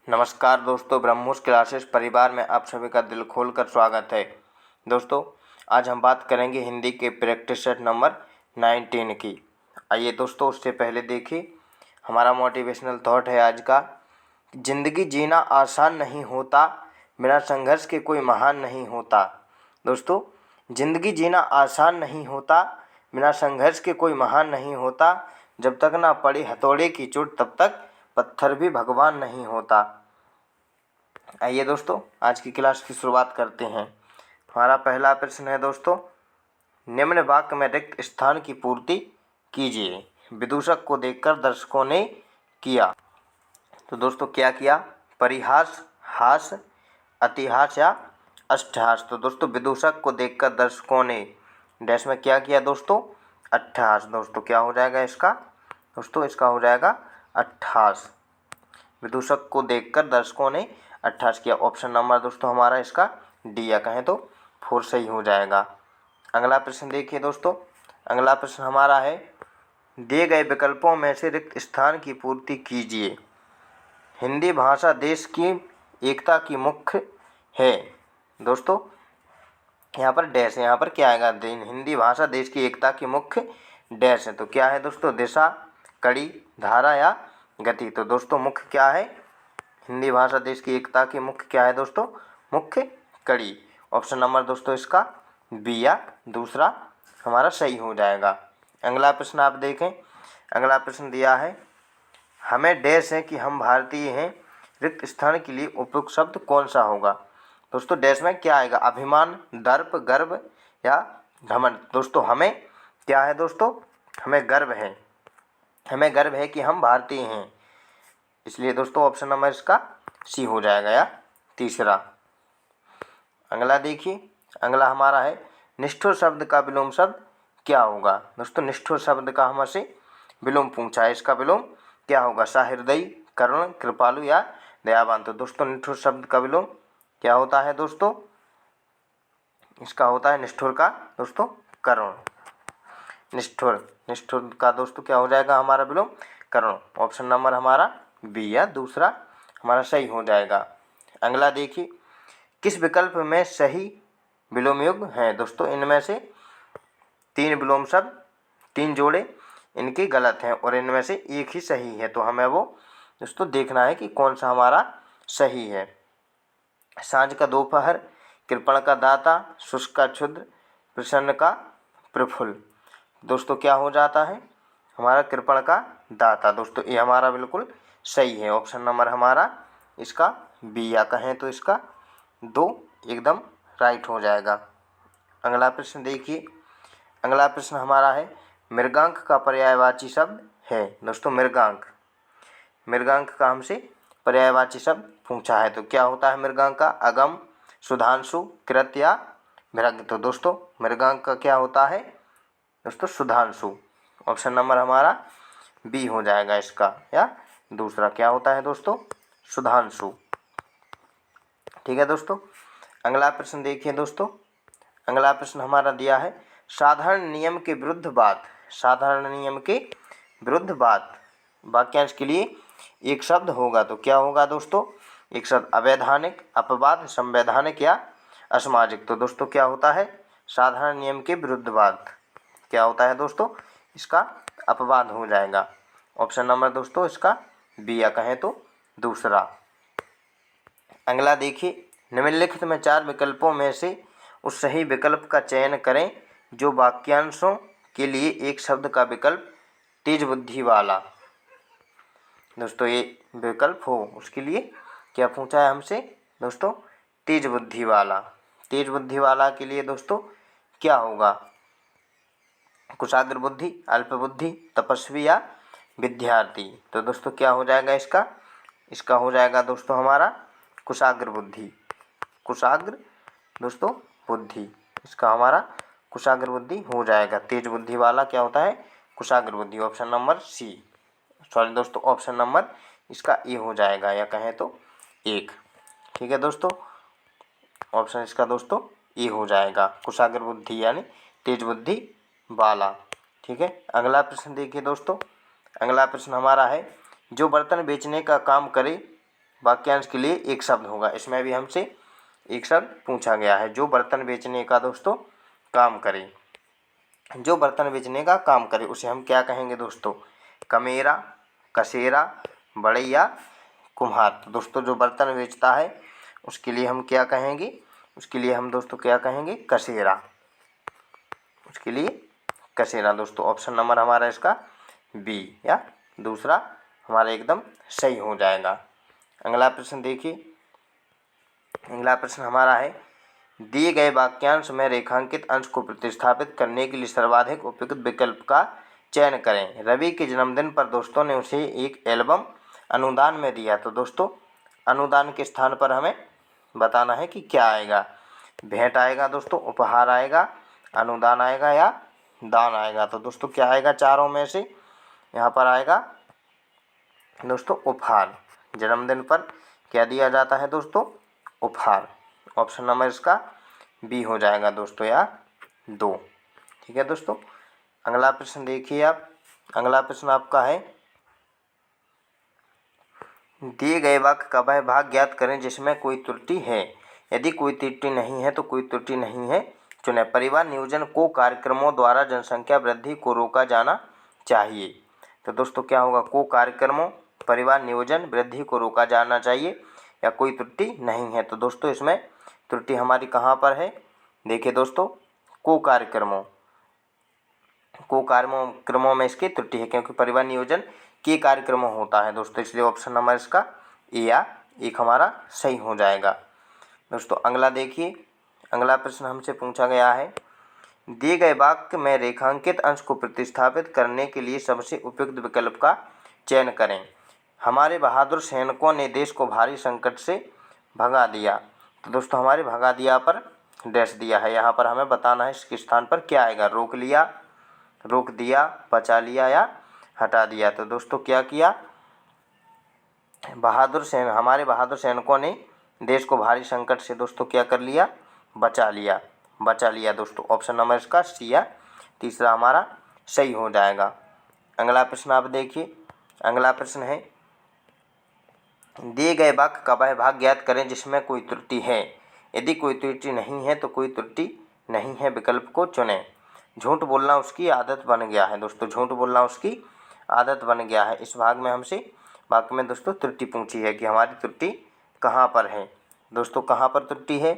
नमस्कार दोस्तों, ब्रह्मोस क्लासेस परिवार में आप सभी का दिल खोलकर स्वागत है। दोस्तों, आज हम बात करेंगे हिंदी के प्रैक्टिस सेट नंबर 19 की। आइए दोस्तों, उससे पहले देखिए हमारा मोटिवेशनल थॉट है आज का। ज़िंदगी जीना आसान नहीं होता, बिना संघर्ष के कोई महान नहीं होता। दोस्तों, ज़िंदगी जीना आसान नहीं होता, बिना संघर्ष के कोई महान नहीं होता। जब तक ना पड़े हथौड़े की चोट तब तक पत्थर भी भगवान नहीं होता। आइए दोस्तों, आज की क्लास की शुरुआत करते हैं। हमारा पहला प्रश्न है दोस्तों, निम्न वाक्य में रिक्त स्थान की पूर्ति कीजिए। विदूषक को देखकर दर्शकों ने किया। तो दोस्तों क्या किया? परिहास, हास, अतिहास या अट्ठहास। तो दोस्तों विदूषक को देखकर दर्शकों ने डैश में क्या किया दोस्तों? अट्ठहास। दोस्तों क्या हो जाएगा इसका? दोस्तों इसका हो जाएगा अट्ठहास। विदूषक को देखकर दर्शकों ने अट्ठहास किया। ऑप्शन नंबर दोस्तों हमारा इसका डी या कहें तो 4 सही हो जाएगा। अगला प्रश्न देखिए दोस्तों। अगला प्रश्न हमारा है, दिए गए विकल्पों में से रिक्त स्थान की पूर्ति कीजिए। हिंदी भाषा देश की एकता की मुख्य है। दोस्तों यहाँ पर डैश है, यहाँ पर क्या आएगा? हिंदी भाषा देश की एकता की मुख्य डैश है। तो क्या है दोस्तों? दिशा, कड़ी, धारा या गति। तो दोस्तों मुख्य क्या है? हिंदी भाषा देश की एकता की मुख्य क्या है दोस्तों? मुख्य कड़ी। ऑप्शन नंबर दोस्तों इसका बी या दूसरा हमारा सही हो जाएगा। अगला प्रश्न आप देखें। अगला प्रश्न दिया है, हमें डैश है कि हम भारतीय हैं। रिक्त स्थान के लिए उपयुक्त शब्द कौन सा होगा? दोस्तों डैश में क्या आएगा? अभिमान, दर्प, गर्व या घमंड। दोस्तों हमें क्या है दोस्तों? हमें गर्व है। हमें गर्व है कि हम भारतीय हैं, इसलिए दोस्तों ऑप्शन नंबर इसका सी हो जाएगा या तीसरा। अगला देखिए। अगला हमारा है, निष्ठुर शब्द का विलोम शब्द क्या होगा? दोस्तों निष्ठुर शब्द का हमसे विलोम पूछा है, इसका विलोम क्या होगा? सहृदयी, करुण, कृपालु या दयावान। तो दोस्तों निष्ठुर शब्द का विलोम क्या होता है दोस्तों? इसका होता है निष्ठुर का दोस्तों करुण। निष्ठुर का दोस्तों क्या हो जाएगा हमारा विलोम? करुण। ऑप्शन नंबर हमारा बी या दूसरा हमारा सही हो जाएगा। अगला देखिए, किस विकल्प में सही विलोम युग है? दोस्तों इनमें से 3 विलोम शब्द, 3 जोड़े इनके गलत हैं और इनमें से एक ही सही है। तो हमें वो दोस्तों देखना है कि कौन सा हमारा सही है। सांझ का दोपहर, कृपण का दाता, शुष्क का क्षुद्र, प्रसन्न का प्रफुल्ल। दोस्तों क्या हो जाता है हमारा? कृपण का दाता। दोस्तों ये हमारा बिल्कुल सही है। ऑप्शन नंबर हमारा इसका बी या कहें तो इसका 2 एकदम राइट हो जाएगा। अगला प्रश्न देखिए। अगला प्रश्न हमारा है, मृगांक का पर्यायवाची शब्द है। दोस्तों मृगांक का हमसे पर्यायवाची शब्द पूछा है। तो क्या होता है मृगांक का? अगम, सुधांशु, कृत या भृंग। तो दोस्तों मृगांक का क्या होता है दोस्तों? सुधांशु। ऑप्शन नंबर हमारा बी हो जाएगा इसका या दूसरा क्या होता है दोस्तों? सुधांशु। ठीक है दोस्तों। अगला प्रश्न देखिए दोस्तों। अगला प्रश्न हमारा दिया है, साधारण नियम के विरुद्ध बात। साधारण नियम के विरुद्ध बात वाक्यांश के लिए एक शब्द होगा। तो क्या होगा दोस्तों? एक शब्द अवैधानिक, अपवाद, संवैधानिक या असामाजिक। तो दोस्तों क्या होता है? साधारण नियम के विरुद्ध बात क्या होता है दोस्तों? इसका अपवाद हो जाएगा। ऑप्शन नंबर दोस्तों इसका बी या कहें तो दूसरा। अगला देखिए, निम्नलिखित में 4 विकल्पों में से उस सही विकल्प का चयन करें जो वाक्यांशों के लिए एक शब्द का विकल्प तेज बुद्धि वाला। दोस्तों ये विकल्प हो उसके लिए क्या पूछा है हमसे दोस्तों? तेज बुद्धि वाला। तेज बुद्धि वाला के लिए दोस्तों क्या होगा? कुशाग्र बुद्धि, अल्प बुद्धि, तपस्वी या विद्यार्थी। तो दोस्तों क्या हो जाएगा इसका? इसका हो जाएगा दोस्तों हमारा कुशाग्र बुद्धि। कुशाग्र दोस्तों बुद्धि, इसका हमारा कुशाग्र बुद्धि हो जाएगा। तेज बुद्धि वाला क्या होता है? कुशाग्र बुद्धि। ऑप्शन नंबर सी, सॉरी दोस्तों ऑप्शन नंबर इसका ए हो जाएगा या कहें तो 1। ठीक है दोस्तों, ऑप्शन इसका दोस्तों ए हो जाएगा, कुशाग्र बुद्धि यानी तेज बुद्धि वाला। ठीक है। अगला प्रश्न देखिए दोस्तों। अगला प्रश्न हमारा है, जो बर्तन बेचने का काम करे वाक्यांश के लिए एक शब्द होगा। इसमें भी हमसे एक शब्द पूछा गया है, जो बर्तन बेचने का दोस्तों काम करे। जो बर्तन बेचने का काम करे उसे हम क्या कहेंगे दोस्तों? कमेरा, कसेरा, बढ़ैया, कुम्हार। तो दोस्तों जो बर्तन बेचता है उसके लिए हम क्या कहेंगे? उसके लिए हम दोस्तों क्या कहेंगे? कसेरा। उसके लिए कसेरा। दोस्तों ऑप्शन नंबर हमारा इसका बी या दूसरा हमारा एकदम सही हो जाएगा। अगला प्रश्न देखिए। अगला प्रश्न हमारा है, दिए गए वाक्यांश में रेखांकित अंश को प्रतिस्थापित करने के लिए सर्वाधिक उपयुक्त विकल्प का चयन करें। रवि के जन्मदिन पर दोस्तों ने उसे एक एल्बम अनुदान में दिया। तो दोस्तों अनुदान के स्थान पर हमें बताना है कि क्या आएगा। भेंट आएगा दोस्तों, उपहार आएगा, अनुदान आएगा या दान आएगा। तो दोस्तों क्या आएगा चारों में से? यहाँ पर आएगा दोस्तों उपहार। जन्मदिन पर क्या दिया जाता है दोस्तों? उपहार। ऑप्शन नंबर इसका बी हो जाएगा दोस्तों या 2। ठीक है दोस्तों। अगला प्रश्न देखिए आप। अगला प्रश्न आपका है, दिए गए वाक्य का वह भाग ज्ञात करें जिसमें कोई त्रुटि है। यदि कोई त्रुटि नहीं है तो कोई त्रुटि नहीं है चुनें। परिवार नियोजन को कार्यक्रमों द्वारा जनसंख्या वृद्धि को रोका जाना चाहिए। तो दोस्तों क्या होगा? को कार्यक्रमों, परिवार नियोजन वृद्धि को रोका जाना चाहिए या कोई त्रुटि नहीं है। तो दोस्तों इसमें त्रुटि हमारी कहाँ पर है? देखिए दोस्तों, को कार्यक्रमों में इसकी त्रुटि है, क्योंकि परिवार नियोजन के कार्यक्रमों होता है दोस्तों, इसलिए ऑप्शन नंबर इसका ए या एक हमारा सही हो जाएगा। दोस्तों अगला देखिए। अगला प्रश्न हमसे पूछा गया है, दिए गए वाक्य में रेखांकित अंश को प्रतिस्थापित करने के लिए सबसे उपयुक्त विकल्प का चयन करें। हमारे बहादुर सैनिकों ने देश को भारी संकट से भगा दिया। तो दोस्तों हमारे भगा दिया पर डैश दिया है, यहाँ पर हमें बताना है इसके स्थान पर क्या आएगा। रोक लिया, रोक दिया, बचा लिया या हटा दिया। तो दोस्तों क्या किया? हमारे बहादुर सैनिकों ने देश को भारी संकट से दोस्तों क्या कर लिया? बचा लिया दोस्तों। ऑप्शन नंबर इसका सी या तीसरा हमारा सही हो जाएगा। अगला प्रश्न आप देखिए। अगला प्रश्न है, दिए गए वाक्य का वह भाग ज्ञात करें जिसमें कोई त्रुटि है। यदि कोई त्रुटि नहीं है तो कोई त्रुटि नहीं है विकल्प को चुनें। झूठ बोलना उसकी आदत बन गया है। दोस्तों झूठ बोलना उसकी आदत बन गया है। इस भाग में हमसे वाक्य में दोस्तों त्रुटि पूछी है कि हमारी त्रुटि कहाँ पर है। दोस्तों कहाँ पर त्रुटि है?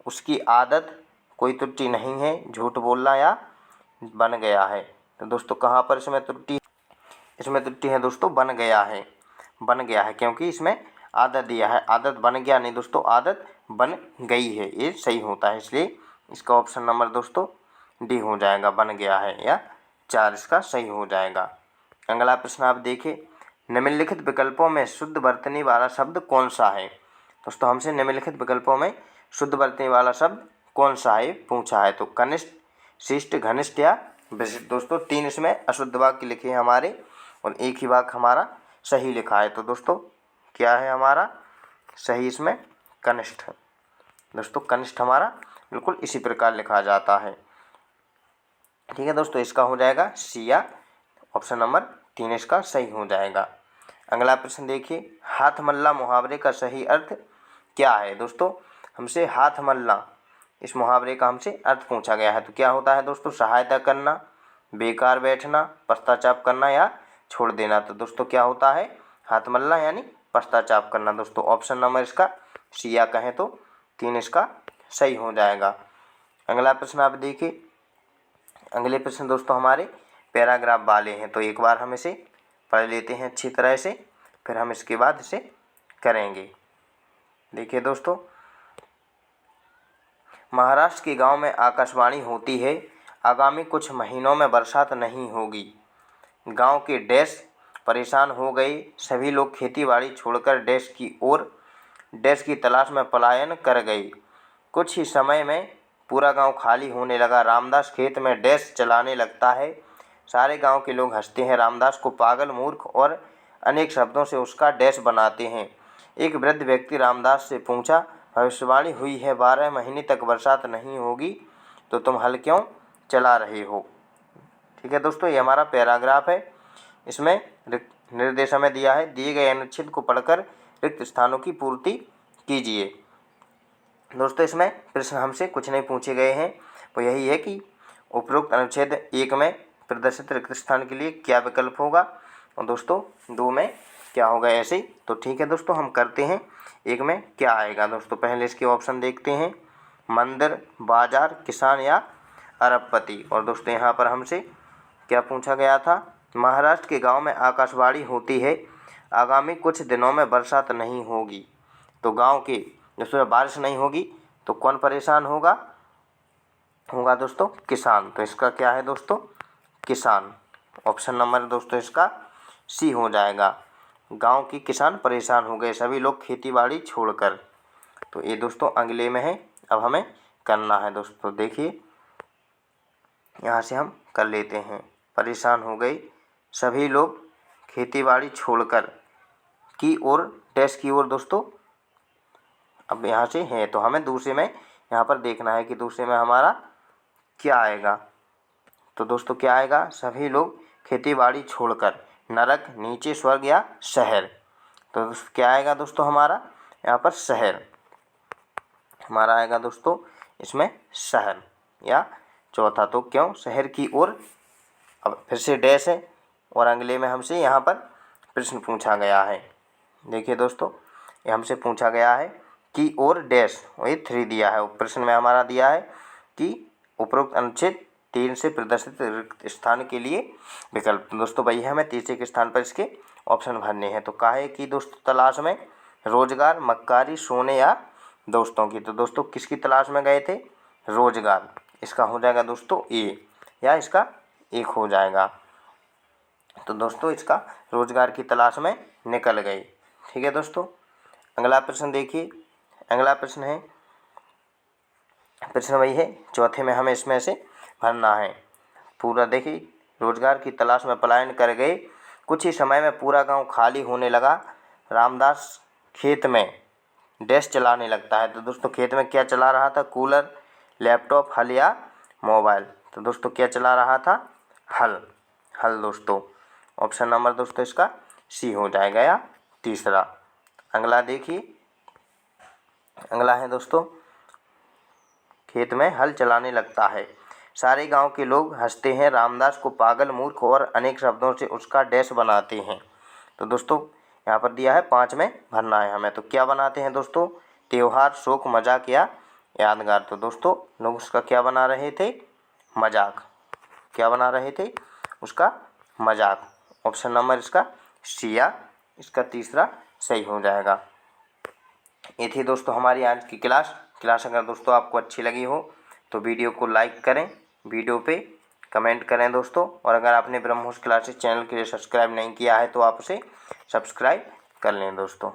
उसकी आदत, कोई त्रुटि नहीं है, झूठ बोलना या बन गया है। तो दोस्तों कहाँ पर इसमें त्रुटि? इसमें त्रुटि है दोस्तों बन गया है। बन गया है क्योंकि इसमें आदत दिया है। आदत बन गया नहीं दोस्तों, आदत बन गई है, ये सही होता है, इसलिए इसका ऑप्शन नंबर दोस्तों डी हो जाएगा, बन गया है या 4 इसका सही हो जाएगा। अगला प्रश्न आप देखिए, निम्नलिखित विकल्पों में शुद्ध वर्तनी वाला शब्द कौन सा है। दोस्तों हमसे निम्नलिखित विकल्पों में शुद्ध वर्तनी वाला शब्द कौन सा है पूछा है। तो कनिष्ठ, शिष्ट, घनिष्ठ या विशिष्ट। दोस्तों 3 इसमें अशुद्ध वाक्य लिखे हैं हमारे और एक ही वाक्य हमारा सही लिखा है। तो दोस्तों क्या है हमारा सही? इसमें कनिष्ठ है। दोस्तों कनिष्ठ हमारा बिल्कुल इसी प्रकार लिखा जाता है। ठीक है दोस्तों, इसका हो जाएगा सी या ऑप्शन नंबर 3 इसका सही हो जाएगा। अगला प्रश्न देखिए, हाथ मल्ला मुहावरे का सही अर्थ क्या है। दोस्तों हमसे हाथ मल्ला इस मुहावरे का हमसे अर्थ पूछा गया है। तो क्या होता है दोस्तों? सहायता करना, बेकार बैठना, पश्चाताप करना या छोड़ देना। तो दोस्तों क्या होता है? हाथ मल्ला यानी पश्चाताप करना। दोस्तों ऑप्शन नंबर इसका सी या कहें तो 3 इसका सही हो जाएगा। अगला प्रश्न आप देखिए। अगले प्रश्न दोस्तों हमारे पैराग्राफ वाले हैं, तो एक बार हम इसे पढ़ लेते हैं अच्छी तरह से, फिर हम इसके बाद इसे करेंगे। देखिए दोस्तों, महाराष्ट्र के गांव में आकाशवाणी होती है, आगामी कुछ महीनों में बरसात नहीं होगी। गांव के डैश परेशान हो गए, सभी लोग खेतीबाड़ी छोड़कर डैश की तलाश में पलायन कर गए। कुछ ही समय में पूरा गांव खाली होने लगा। रामदास खेत में डैश चलाने लगता है। सारे गांव के लोग हंसते हैं, रामदास को पागल, मूर्ख और अनेक शब्दों से उसका डैश बनाते हैं। एक वृद्ध व्यक्ति रामदास से पूछा, भविष्यवाणी हुई है 12 महीने तक बरसात नहीं होगी, तो तुम हल क्यों चला रहे हो। ठीक है दोस्तों, ये हमारा पैराग्राफ है। इसमें निर्देश हमें दिया है, दिए गए अनुच्छेद को पढ़कर रिक्त स्थानों की पूर्ति कीजिए। दोस्तों इसमें प्रश्न हमसे कुछ नहीं पूछे गए हैं, वो यही है कि उपरोक्त अनुच्छेद 1 में प्रदर्शित रिक्त स्थान के लिए क्या विकल्प होगा, और दोस्तों 2 में क्या होगा ऐसे। तो ठीक है दोस्तों, हम करते हैं 1 में क्या आएगा। दोस्तों पहले इसके ऑप्शन देखते हैं, मंदिर, बाजार, किसान या अरबपति। और दोस्तों यहाँ पर हमसे क्या पूछा गया था, महाराष्ट्र के गांव में आकाशवाणी होती है, आगामी कुछ दिनों में बरसात नहीं होगी। तो गांव के जिसमें बारिश नहीं होगी तो कौन परेशान होगा दोस्तों, किसान। तो इसका क्या है दोस्तों, किसान। ऑप्शन नंबर दोस्तों इसका सी हो जाएगा, गांव के किसान परेशान हो गए, सभी लोग खेतीबाड़ी छोड़कर। तो ये दोस्तों अगले में है, अब हमें करना है। दोस्तों देखिए यहाँ से हम कर लेते हैं, परेशान हो गई सभी लोग खेतीबाड़ी छोड़कर की ओर, डैश की ओर। दोस्तों अब यहाँ से है तो हमें दूसरे में यहाँ पर देखना है कि दूसरे में हमारा क्या आएगा। तो दोस्तों क्या आएगा, सभी लोग खेतीबाड़ी छोड़कर, नरक, नीचे, स्वर्ग या शहर। तो दोस्तों क्या आएगा दोस्तों, हमारा यहाँ पर शहर हमारा आएगा दोस्तों, इसमें शहर या चौथा। तो क्यों शहर की ओर, अब फिर से डैश है और अगले में हमसे यहाँ पर प्रश्न पूछा गया है। देखिए दोस्तों ये हमसे पूछा गया है कि ओर डैश, वही 3 दिया है। प्रश्न में हमारा दिया है कि उपरोक्त अनुच्छेद 3 से प्रदर्शित रिक्त स्थान के लिए विकल्प। दोस्तों वही हमें तीसरे के स्थान पर इसके ऑप्शन भरने हैं। तो काहे की दोस्तों तलाश में, रोजगार, मक्कारी, सोने या दोस्तों की। तो दोस्तों किसकी तलाश में गए थे, रोजगार। इसका हो जाएगा दोस्तों ए, या इसका 1 हो जाएगा। तो दोस्तों इसका रोजगार की तलाश में निकल गए। ठीक है दोस्तों, अगला प्रश्न देखिए। अगला प्रश्न है, प्रश्न वही है चौथे में, हमें इसमें से भरना है पूरा। देखिए, रोजगार की तलाश में पलायन कर गए, कुछ ही समय में पूरा गांव खाली होने लगा, रामदास खेत में डैश चलाने लगता है। तो दोस्तों खेत में क्या चला रहा था, कूलर, लैपटॉप, हल या मोबाइल। तो दोस्तों क्या चला रहा था, हल दोस्तों। ऑप्शन नंबर दोस्तों इसका सी हो जाएगा या तीसरा। अगला देखिए, अगला है दोस्तों, खेत में हल चलाने लगता है, सारे गांव के लोग हंसते हैं, रामदास को पागल, मूर्ख और अनेक शब्दों से उसका डैश बनाते हैं। तो दोस्तों यहाँ पर दिया है 5 में भरना है हमें। तो क्या बनाते हैं दोस्तों, त्योहार, शोक, मजाक या यादगार। तो दोस्तों लोग उसका क्या बना रहे थे, मजाक। क्या बना रहे थे, उसका मजाक। ऑप्शन नंबर इसका सी या इसका तीसरा सही हो जाएगा। ये थी दोस्तों हमारी आज की क्लास। अगर दोस्तों आपको अच्छी लगी हो तो वीडियो को लाइक करें, वीडियो पे कमेंट करें दोस्तों। और अगर आपने ब्रह्मोस क्लासेस चैनल के लिए सब्सक्राइब नहीं किया है तो आप उसे सब्सक्राइब कर लें दोस्तों।